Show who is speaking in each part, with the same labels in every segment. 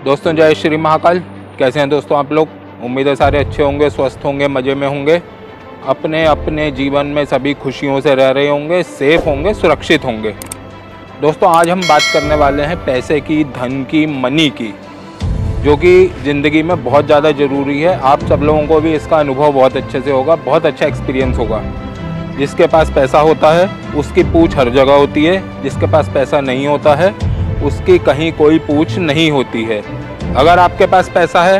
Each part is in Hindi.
Speaker 1: दोस्तों जय श्री महाकाल। कैसे हैं दोस्तों आप लोग? उम्मीद है सारे अच्छे होंगे, स्वस्थ होंगे, मज़े में होंगे, अपने अपने जीवन में सभी खुशियों से रह रहे होंगे, सेफ होंगे, सुरक्षित होंगे। दोस्तों आज हम बात करने वाले हैं पैसे की, धन की, मनी की, जो कि ज़िंदगी में बहुत ज़्यादा ज़रूरी है। आप सब लोगों को भी इसका अनुभव बहुत अच्छे से होगा, बहुत अच्छा एक्सपीरियंस होगा। जिसके पास पैसा होता है उसकी पूछ हर जगह होती है, जिसके पास पैसा नहीं होता है उसकी कहीं कोई पूछ नहीं होती है। अगर आपके पास पैसा है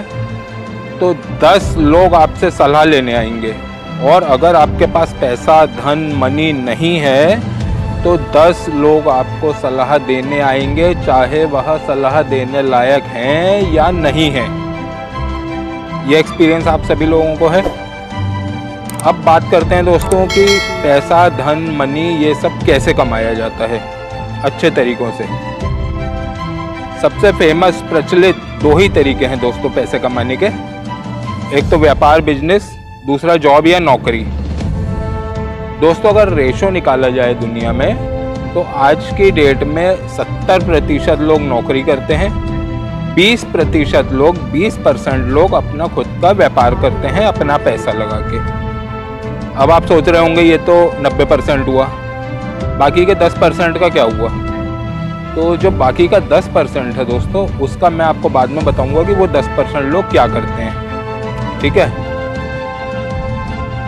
Speaker 1: तो 10 लोग आपसे सलाह लेने आएंगे, और अगर आपके पास पैसा, धन, मनी नहीं है तो 10 लोग आपको सलाह देने आएंगे, चाहे वह सलाह देने लायक हैं या नहीं हैं। ये एक्सपीरियंस आप सभी लोगों को है। अब बात करते हैं दोस्तों कि पैसा, धन, मनी ये सब कैसे कमाया जाता है अच्छे तरीकों से। सबसे फेमस प्रचलित 2 ही तरीके हैं दोस्तों पैसे कमाने के। एक तो व्यापार, बिजनेस, दूसरा जॉब या नौकरी। दोस्तों अगर रेशो निकाला जाए दुनिया में तो आज की डेट में 70% लोग नौकरी करते हैं, 20% लोग, 20% लोग अपना खुद का व्यापार करते हैं अपना पैसा लगा के। अब आप सोच रहे होंगे ये तो 90% हुआ, बाकी के 10% का क्या हुआ? तो जो बाकी का 10% है दोस्तों, उसका मैं आपको बाद में बताऊंगा कि वो 10% लोग क्या करते हैं। ठीक है,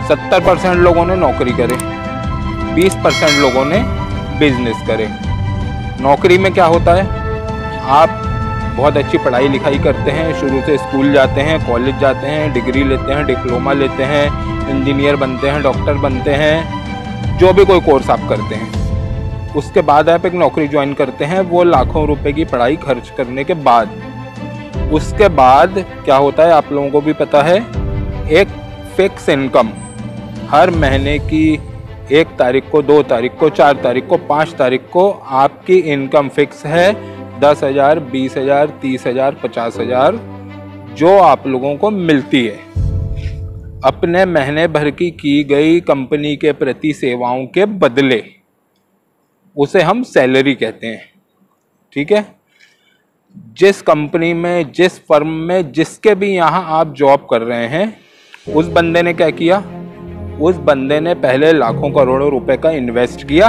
Speaker 1: 70% लोगों ने नौकरी करे, 20% लोगों ने बिजनेस करे। नौकरी में क्या होता है, आप बहुत अच्छी पढ़ाई लिखाई करते हैं, शुरू से स्कूल जाते हैं, कॉलेज जाते हैं, डिग्री लेते हैं, डिप्लोमा लेते हैं, इंजीनियर बनते हैं, डॉक्टर बनते हैं, जो भी कोई कोर्स आप करते हैं, उसके बाद आप एक नौकरी ज्वाइन करते हैं। वो लाखों रुपए की पढ़ाई खर्च करने के बाद, उसके बाद क्या होता है आप लोगों को भी पता है, एक फिक्स इनकम हर महीने की 1 तारीख को, 2 तारीख को, 4 तारीख को, 5 तारीख को आपकी इनकम फिक्स है 10,000, 20,000, 30,000, 50,000 जो आप लोगों को मिलती है अपने महीने भर की गई कंपनी के प्रति सेवाओं के बदले। उसे हम सैलरी कहते हैं। ठीक है, जिस कंपनी में, जिस फर्म में, जिसके भी यहाँ आप जॉब कर रहे हैं, उस बंदे ने क्या किया? उस बंदे ने पहले लाखों करोड़ों रुपए का इन्वेस्ट किया,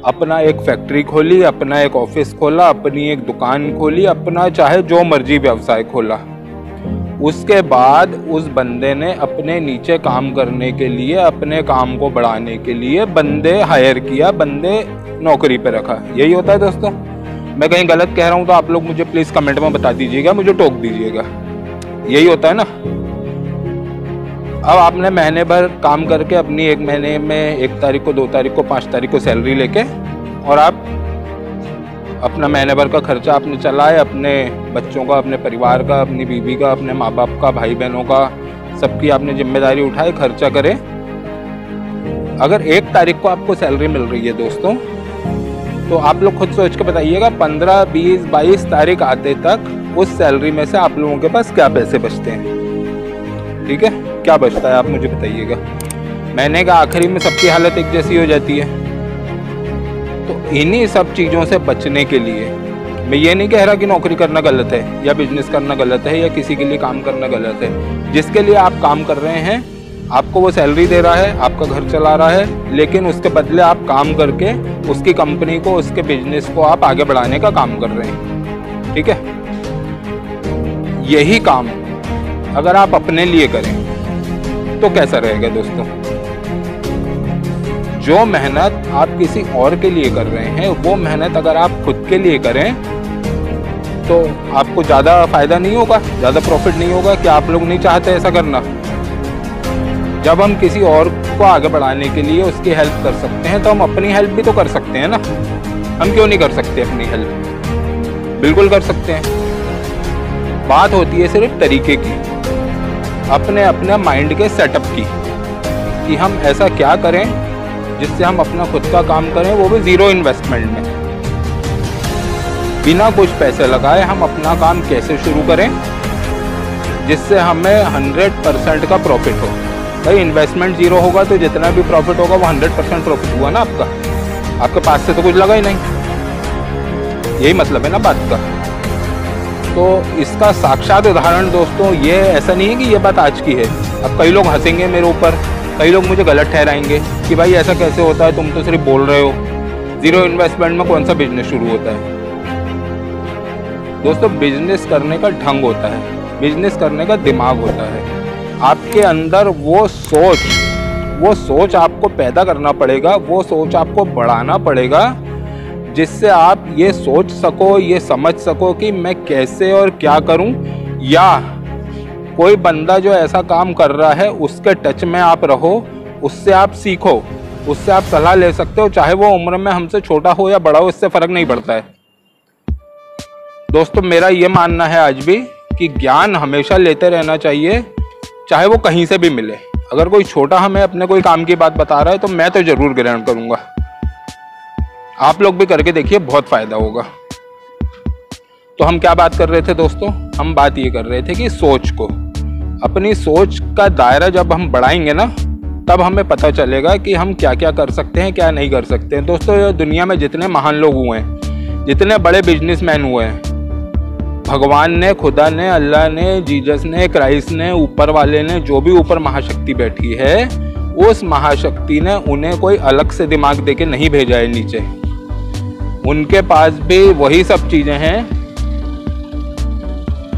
Speaker 1: अपना एक फैक्ट्री खोली, अपना एक ऑफिस खोला, अपनी एक दुकान खोली, अपना चाहे जो मर्जी व्यवसाय खोला। उसके बाद उस बंदे ने अपने नीचे काम करने के लिए, अपने काम को बढ़ाने के लिए बंदे हायर किया, बंदे नौकरी पे रखा। यही होता है दोस्तों। मैं कहीं गलत कह रहा हूँ तो आप लोग मुझे प्लीज़ कमेंट में बता दीजिएगा, मुझे टोक दीजिएगा। यही होता है ना। अब आपने महीने भर काम करके अपनी 1 महीने में 1 तारीख को, 2 तारीख को, 5 तारीख को सैलरी लेके, और आप अपना महीने भर का खर्चा आपने चलाए, अपने बच्चों का, अपने परिवार का, अपनी बीवी का, अपने माँ बाप का, भाई बहनों का, सबकी आपने जिम्मेदारी उठाए, खर्चा करे। अगर 1 तारीख को आपको सैलरी मिल रही है दोस्तों, तो आप लोग खुद सोच के बताइएगा 15, 20, 22 तारीख आते तक उस सैलरी में से आप लोगों के पास क्या पैसे बचते हैं? ठीक है, क्या बचता है आप मुझे बताइएगा। महीने का आखिरी में सबकी हालत एक जैसी हो जाती है। तो इन्हीं सब चीज़ों से बचने के लिए मैं ये नहीं कह रहा कि नौकरी करना गलत है या बिजनेस करना गलत है या किसी के लिए काम करना गलत है। जिसके लिए आप काम कर रहे हैं, आपको वो सैलरी दे रहा है, आपका घर चला रहा है, लेकिन उसके बदले आप काम करके उसकी कंपनी को, उसके बिजनेस को आप आगे बढ़ाने का काम कर रहे हैं। ठीक है, यही काम अगर आप अपने लिए करें तो कैसा रहेगा दोस्तों? जो मेहनत आप किसी और के लिए कर रहे हैं, वो मेहनत अगर आप खुद के लिए करें तो आपको ज़्यादा फायदा नहीं होगा, ज़्यादा प्रॉफिट नहीं होगा? क्या आप लोग नहीं चाहते ऐसा करना? जब हम किसी और को आगे बढ़ाने के लिए उसकी हेल्प कर सकते हैं तो हम अपनी हेल्प भी तो कर सकते हैं ना। हम क्यों नहीं कर सकते अपनी हेल्प? बिल्कुल कर सकते हैं। बात होती है सिर्फ तरीके की, अपने अपने माइंड के सेटअप की, कि हम ऐसा क्या करें जिससे हम अपना खुद का काम करें, वो भी 0 इन्वेस्टमेंट में, बिना कुछ पैसे लगाए हम अपना काम कैसे शुरू करें जिससे हमें 100% का प्रॉफिट हो। भाई इन्वेस्टमेंट 0 होगा तो जितना भी प्रॉफिट होगा वो 100% प्रॉफिट हुआ ना आपका। आपके पास से तो कुछ लगा ही नहीं। यही मतलब है ना बात का। तो इसका साक्षात उदाहरण दोस्तों ये ऐसा नहीं है कि ये बात आज की है। अब कई लोग हंसेंगे मेरे ऊपर, कई लोग मुझे गलत ठहराएंगे कि भाई ऐसा कैसे होता है, तुम तो सिर्फ बोल रहे हो, जीरो इन्वेस्टमेंट में कौन सा बिजनेस शुरू होता है। दोस्तों बिजनेस करने का ढंग होता है, बिजनेस करने का दिमाग होता है। आपके अंदर वो सोच आपको पैदा करना पड़ेगा, वो सोच आपको बढ़ाना पड़ेगा, जिससे आप ये सोच सको, ये समझ सको कि मैं कैसे और क्या करूं, या कोई बंदा जो ऐसा काम कर रहा है उसके टच में आप रहो, उससे आप सीखो, उससे आप सलाह ले सकते हो, चाहे वो उम्र में हमसे छोटा हो या बड़ा हो, इससे फर्क नहीं पड़ता है। दोस्तों मेरा ये मानना है आज भी कि ज्ञान हमेशा लेते रहना चाहिए, चाहे वो कहीं से भी मिले। अगर कोई छोटा हमें अपने कोई काम की बात बता रहा है तो मैं तो जरूर ग्रहण करूंगा। आप लोग भी करके देखिए, बहुत फायदा होगा। तो हम क्या बात कर रहे थे दोस्तों? हम बात ये कर रहे थे कि सोच को, अपनी सोच का दायरा जब हम बढ़ाएंगे ना, तब हमें पता चलेगा कि हम क्या क्या कर सकते हैं, क्या नहीं कर सकते हैं। दोस्तों दुनिया में जितने महान लोग हुए हैं, जितने बड़े बिजनेसमैन हुए हैं, भगवान ने, खुदा ने, अल्लाह ने, जीसस ने, क्राइस्ट ने, ऊपर वाले ने, जो भी ऊपर महाशक्ति बैठी है, उस महाशक्ति ने उन्हें कोई अलग से दिमाग देके नहीं भेजा है नीचे। उनके पास भी वही सब चीजें हैं,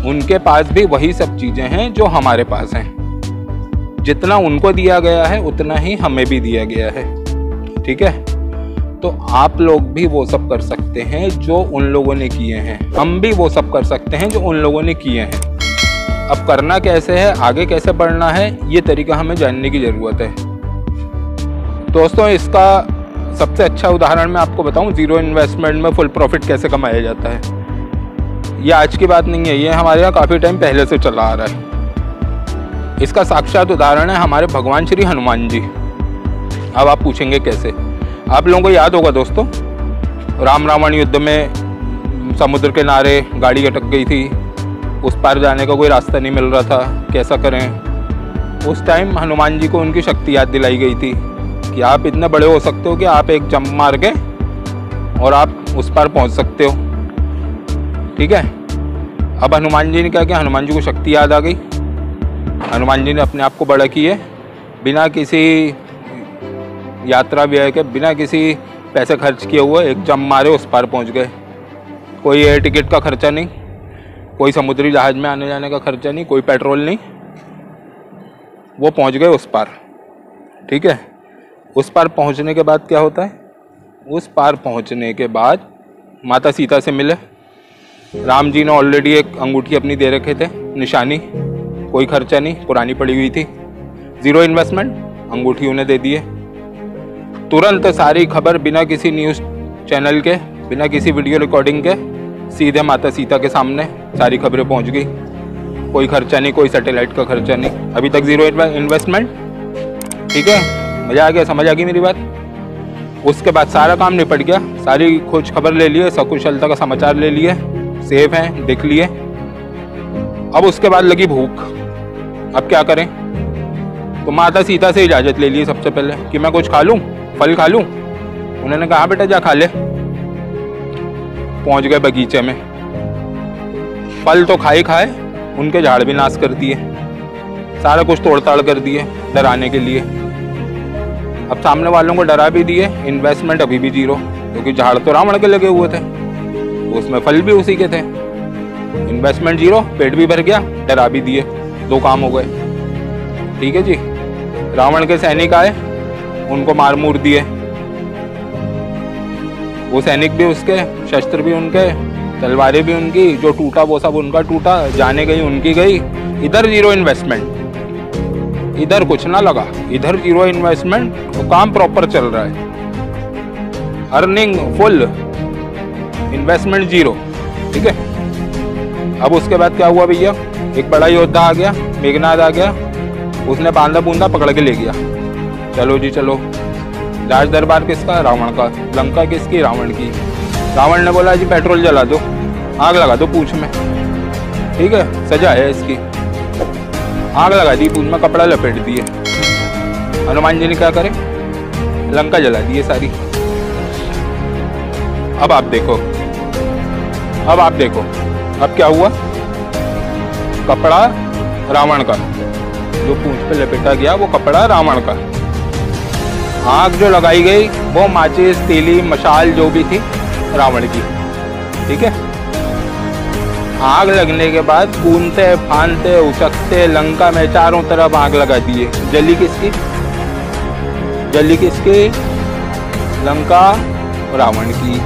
Speaker 1: उनके पास भी वही सब चीजें हैं जो हमारे पास हैं। जितना उनको दिया गया है उतना ही हमें भी दिया गया है, ठीक है। तो आप लोग भी वो सब कर सकते हैं जो उन लोगों ने किए हैं, हम भी वो सब कर सकते हैं जो उन लोगों ने किए हैं। अब करना कैसे है, आगे कैसे बढ़ना है, ये तरीका हमें जानने की ज़रूरत है। दोस्तों इसका सबसे अच्छा उदाहरण मैं आपको बताऊं, जीरो इन्वेस्टमेंट में फुल प्रॉफिट कैसे कमाया जाता है। ये आज की बात नहीं है, ये हमारे यहाँ काफ़ी टाइम पहले से चला आ रहा है। इसका साक्षात उदाहरण है हमारे भगवान श्री हनुमान जी। अब आप पूछेंगे कैसे? आप लोगों को याद होगा दोस्तों, राम रावण युद्ध में समुद्र के किनारे गाड़ी अटक गई थी, उस पार जाने का कोई रास्ता नहीं मिल रहा था, कैसा करें। उस टाइम हनुमान जी को उनकी शक्ति याद दिलाई गई थी कि आप इतने बड़े हो सकते हो कि आप एक जंप मार के और आप उस पार पहुंच सकते हो, ठीक है। अब हनुमान जी ने क्या किया? हनुमान जी को शक्ति याद आ गई, हनुमान जी ने अपने आप को बड़ा किए, बिना किसी यात्रा व्यय के, बिना किसी पैसे खर्च किए हुए एक जंप मारे उस पार पहुंच गए। कोई एयर टिकट का खर्चा नहीं, कोई समुद्री जहाज में आने जाने का खर्चा नहीं, कोई पेट्रोल नहीं, वो पहुंच गए उस पार, ठीक है। उस पार पहुंचने के बाद क्या होता है? उस पार पहुंचने के बाद माता सीता से मिले। राम जी ने ऑलरेडी एक अंगूठी अपनी दे रखे थे, निशानी, कोई खर्चा नहीं, पुरानी पड़ी हुई थी, जीरो इन्वेस्टमेंट, अंगूठी उन्हें दे दिए। तुरंत सारी खबर बिना किसी न्यूज़ चैनल के, बिना किसी वीडियो रिकॉर्डिंग के, सीधे माता सीता के सामने सारी खबरें पहुंच गई। कोई खर्चा नहीं, कोई सैटेलाइट का खर्चा नहीं, अभी तक जीरो इन्वेस्टमेंट, ठीक है। मज़ा आ गया, समझ आ गई मेरी बात? उसके बाद सारा काम निपट गया, सारी खोज खबर ले लिए, सकुशलता का समाचार ले लिए, सेफ हैं, देख लिए। अब उसके बाद लगी भूख, अब क्या करें? तो माता सीता से इजाज़त ले ली सबसे पहले कि मैं कुछ खा लूँ, फल खा लूँ। उन्होंने कहा बेटा जा खा ले। पहुँच गए बगीचे में, फल तो खाए खाए, उनके झाड़ भी नाश कर दिए, सारा कुछ तोड़ताड़ कर दिए डराने के लिए। अब सामने वालों को डरा भी दिए, इन्वेस्टमेंट अभी भी जीरो, क्योंकि झाड़ तो रावण के लगे हुए थे, उसमें फल भी उसी के थे। इन्वेस्टमेंट जीरो, पेट भी भर गया, डरा भी दिए, दो काम हो गए, ठीक है जी। रावण के सैनिक आए, उनको मार मूर दिए, वो सैनिक भी उसके, शस्त्र भी उनके, तलवारें भी उनकी, जो टूटा वो सब उनका टूटा, जाने गई उनकी गई। इधर जीरो इन्वेस्टमेंट, इधर कुछ ना लगा, इधर जीरो इन्वेस्टमेंट, तो काम प्रॉपर चल रहा है, अर्निंग फुल, इन्वेस्टमेंट जीरो, ठीक है। अब उसके बाद क्या हुआ भैया? एक बड़ा योद्धा आ गया, मेघनाद आ गया, उसने बांधा बूंदा पकड़ के ले गया। चलो जी चलो, राज दरबार किसका? रावण का। लंका किसकी? रावण की। रावण ने बोला जी पेट्रोल जला दो, आग लगा दो पूंछ में, ठीक है, सजा है इसकी। आग लगा दी पूंछ में, कपड़ा लपेट दिए। हनुमान जी ने क्या करे? लंका जला दी सारी। अब आप देखो, अब क्या हुआ? कपड़ा रावण का, जो पूंछ पे लपेटा गया वो कपड़ा रावण का। आग जो लगाई गई वो माचिस, तीली, मशाल जो भी थी रावण की। ठीक है। आग लगने के बाद कूदते फांदते उचकते लंका में चारों तरफ आग लगा दिए। जली किसकी? जली किसकी? लंका रावण की।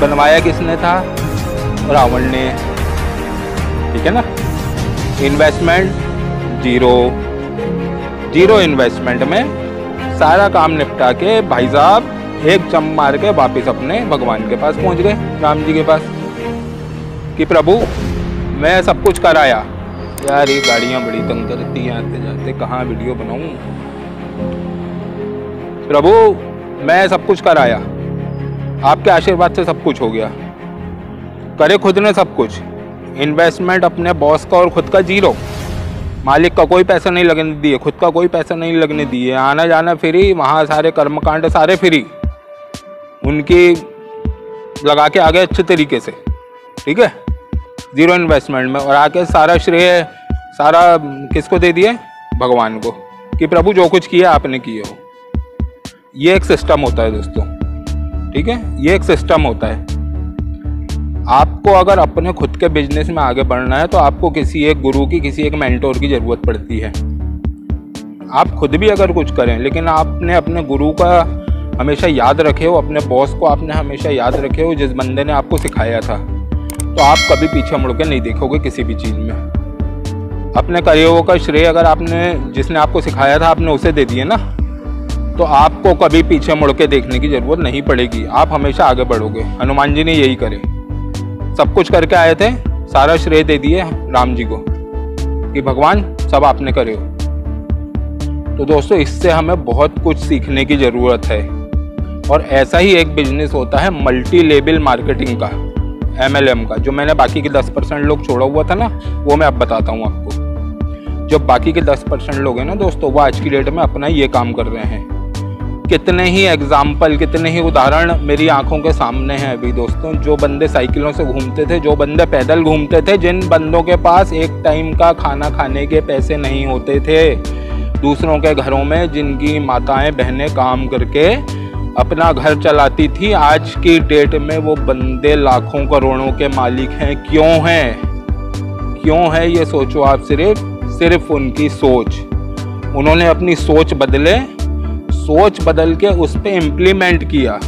Speaker 1: बनवाया किसने था? रावण ने। ठीक है ना। इन्वेस्टमेंट जीरो, जीरो इन्वेस्टमेंट में सारा काम निपटा के भाई साहब एक जंप मार के वापिस अपने भगवान के पास पहुंच गए, राम जी के पास, कि प्रभु मैं सब कुछ कराया। यार ये गाड़ियां बड़ी तंग करती हैं आते जाते, कहाँ वीडियो बनाऊं। प्रभु मैं सब कुछ कराया, आपके आशीर्वाद से सब कुछ हो गया। करे खुद ने सब कुछ, इन्वेस्टमेंट अपने बॉस का और खुद का जीरो, मालिक का कोई पैसा नहीं लगने दिए, खुद का कोई पैसा नहीं लगने दिए, आना जाना फ्री, वहाँ सारे कर्मकांड सारे फ्री, उनकी लगा के आ गए अच्छे तरीके से। ठीक है, जीरो इन्वेस्टमेंट में। और आके सारा श्रेय सारा किसको दे दिए? भगवान को, कि प्रभु जो कुछ किया आपने किए हो। ये एक सिस्टम होता है दोस्तों। ठीक है, ये एक सिस्टम होता है। आपको अगर अपने खुद के बिजनेस में आगे बढ़ना है तो आपको किसी एक गुरु की, किसी एक मेंटोर की जरूरत पड़ती है। आप खुद भी अगर कुछ करें, लेकिन आपने अपने गुरु का हमेशा याद रखे हो, अपने बॉस को आपने हमेशा याद रखे हो, जिस बंदे ने आपको सिखाया था, तो आप कभी पीछे मुड़ के नहीं देखोगे किसी भी चीज़ में। अपने करियर का श्रेय अगर आपने, जिसने आपको सिखाया था, आपने उसे दे दिए ना, तो आपको कभी पीछे मुड़ के देखने की जरूरत नहीं पड़ेगी, आप हमेशा आगे बढ़ोगे। हनुमान जी ने यही करे, सब कुछ करके आए थे, सारा श्रेय दे दिए राम जी को कि भगवान सब आपने करे हो। तो दोस्तों इससे हमें बहुत कुछ सीखने की ज़रूरत है। और ऐसा ही एक बिजनेस होता है मल्टी लेवल मार्केटिंग का, MLM का, जो मैंने बाकी के 10% लोग छोड़ा हुआ था ना, वो मैं अब बताता हूँ आपको। जो बाकी के 10% लोग हैं ना दोस्तों, वो आज की डेट में अपना ये काम कर रहे हैं। कितने ही एग्जाम्पल, कितने ही उदाहरण मेरी आंखों के सामने हैं अभी दोस्तों। जो बंदे साइकिलों से घूमते थे, जो बंदे पैदल घूमते थे, जिन बंदों के पास एक टाइम का खाना खाने के पैसे नहीं होते थे, दूसरों के घरों में जिनकी माताएं बहनें काम करके अपना घर चलाती थी, आज की डेट में वो बंदे लाखों करोड़ों के मालिक हैं। क्यों हैं? क्यों है ये सोचो आप। सिर्फ उनकी सोच। उन्होंने अपनी सोच बदले, सोच बदल के उस पर इम्प्लीमेंट किया।